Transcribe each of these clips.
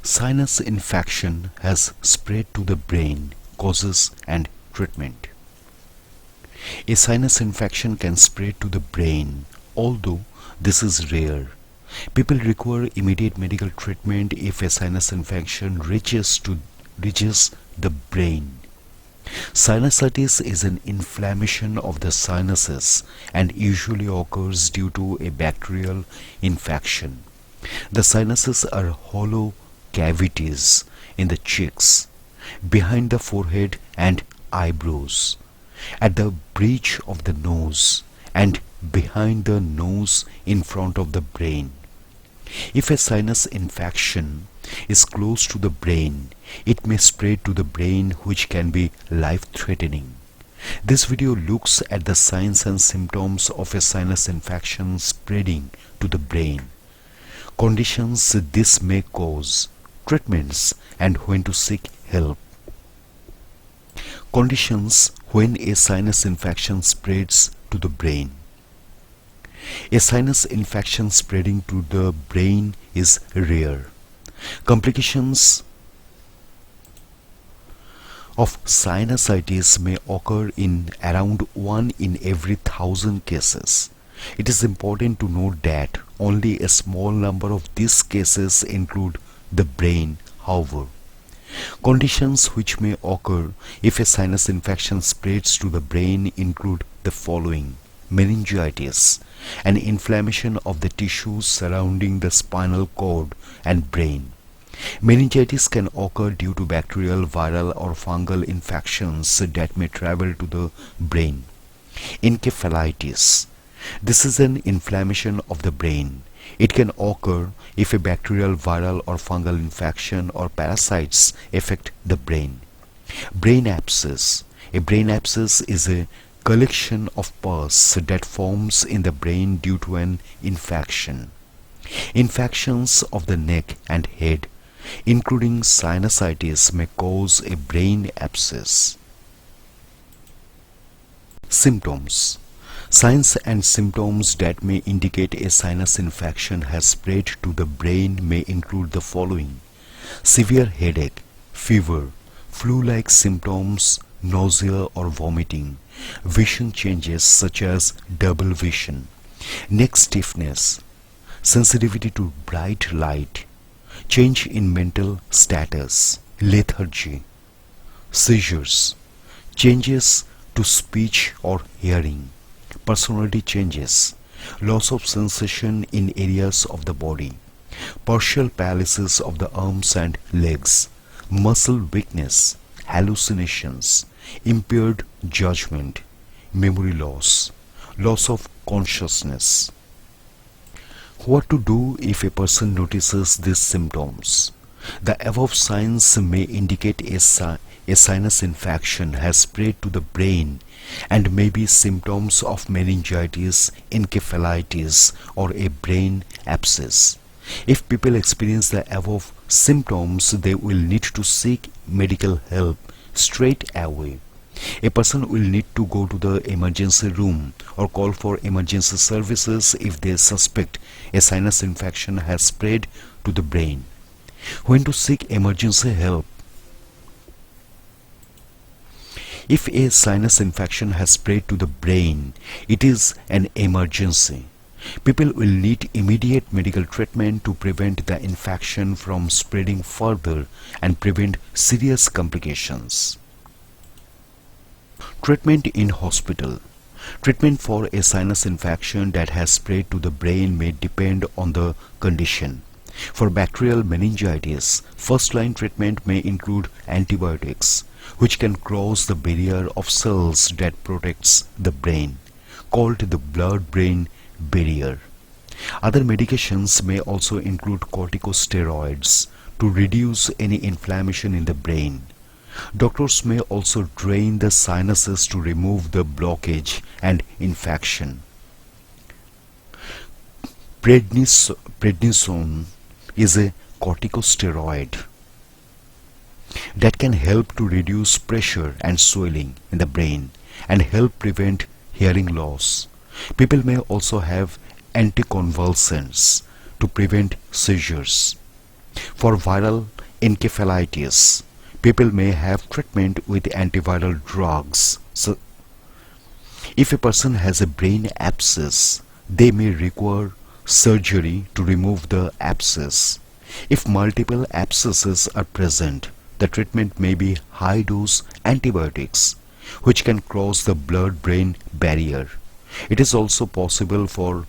Sinus infection has spread to the brain, causes and treatment. A sinus infection can spread to the brain, although this is rare. People require immediate medical treatment if a sinus infection reaches the brain. Sinusitis is an inflammation of the sinuses and usually occurs due to a bacterial infection. The sinuses are hollow cavities in the cheeks, behind the forehead and eyebrows, at the bridge of the nose, and behind the nose in front of the brain. If a sinus infection is close to the brain, it may spread to the brain, which can be life-threatening. This video looks at the signs and symptoms of a sinus infection spreading to the brain, conditions this may cause, treatments, and when to seek help. Conditions when a sinus infection spreads to the brain. A sinus infection spreading to the brain is rare. Complications of sinusitis may occur in around 1 in every 1,000 cases. It is important to note that only a small number of these cases include the brain, however. Conditions which may occur if a sinus infection spreads to the brain include the following: meningitis, an inflammation of the tissues surrounding the spinal cord and brain. Meningitis can occur due to bacterial, viral, or fungal infections that may travel to the brain. Encephalitis. This is an inflammation of the brain. It can occur if a bacterial, viral, or fungal infection or parasites affect the brain. Brain abscess. A brain abscess is a collection of pus that forms in the brain due to an infection. Infections of the neck and head, including sinusitis, may cause a brain abscess. Symptoms. Signs and symptoms that may indicate a sinus infection has spread to the brain may include the following: severe headache, fever, flu-like symptoms, nausea or vomiting, vision changes such as double vision, neck stiffness, sensitivity to bright light, change in mental status, lethargy, seizures, changes to speech or hearing, personality changes, loss of sensation in areas of the body, partial paralysis of the arms and legs, muscle weakness, hallucinations, impaired judgment, memory loss, loss of consciousness. What to do if a person notices these symptoms? The above signs may indicate a sinus infection has spread to the brain and may be symptoms of meningitis, encephalitis, or a brain abscess. If people experience the above symptoms, they will need to seek medical help straight away. A person will need to go to the emergency room or call for emergency services if they suspect a sinus infection has spread to the brain. When to seek emergency help? If a sinus infection has spread to the brain, it is an emergency. People will need immediate medical treatment to prevent the infection from spreading further and prevent serious complications. Treatment in hospital. Treatment for a sinus infection that has spread to the brain may depend on the condition. For bacterial meningitis, first-line treatment may include antibiotics, which can cross the barrier of cells that protects the brain, called the blood-brain barrier. Other medications may also include corticosteroids to reduce any inflammation in the brain. Doctors may also drain the sinuses to remove the blockage and infection. Prednisone is a corticosteroid that can help to reduce pressure and swelling in the brain and help prevent hearing loss. People may also have anticonvulsants to prevent seizures. For viral encephalitis, people may have treatment with antiviral drugs. So, if a person has a brain abscess, they may require surgery to remove the abscess. If multiple abscesses are present, the treatment may be high-dose antibiotics, which can cross the blood-brain barrier. It is also possible for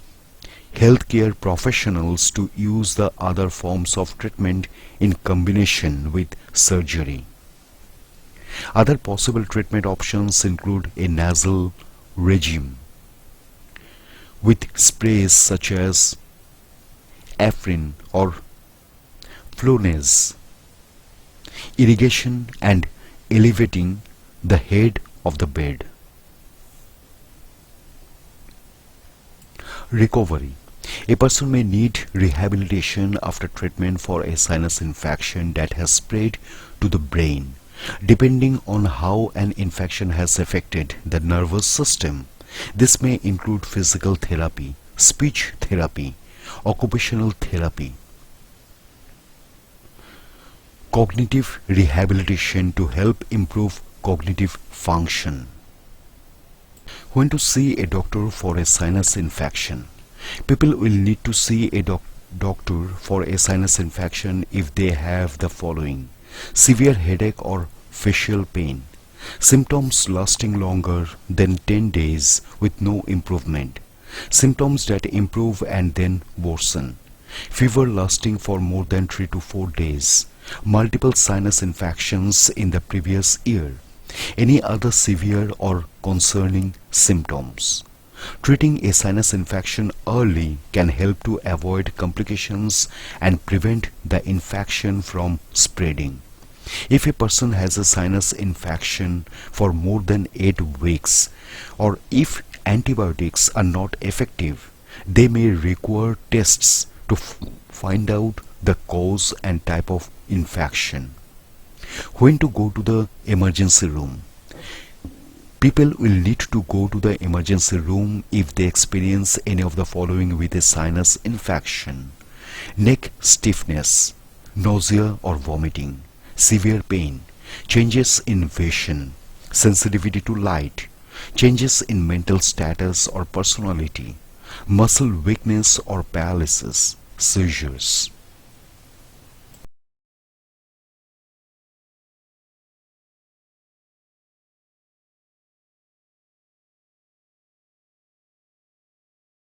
healthcare professionals to use the other forms of treatment in combination with surgery. Other possible treatment options include a nasal regime with sprays such as Afrin or Flonase, irrigation and elevating the head of the bed. Recovery. A person may need rehabilitation after treatment for a sinus infection that has spread to the brain. Depending on how an infection has affected the nervous system, this may include physical therapy, speech therapy, occupational therapy, cognitive rehabilitation to help improve cognitive function. When to see a doctor for a sinus infection? People will need to see a doctor for a sinus infection if they have the following: severe headache or facial pain, symptoms lasting longer than 10 days with no improvement, symptoms that improve and then worsen, fever lasting for more than 3 to 4 days, multiple sinus infections in the previous year, any other severe or concerning symptoms. Treating a sinus infection early can help to avoid complications and prevent the infection from spreading. If a person has a sinus infection for more than 8 weeks, or if antibiotics are not effective, they may require tests to find out the cause and type of infection. When to go to the emergency room? People will need to go to the emergency room if they experience any of the following with a sinus infection: neck stiffness, nausea or vomiting, severe pain, changes in vision, sensitivity to light, changes in mental status or personality, muscle weakness or paralysis, seizures.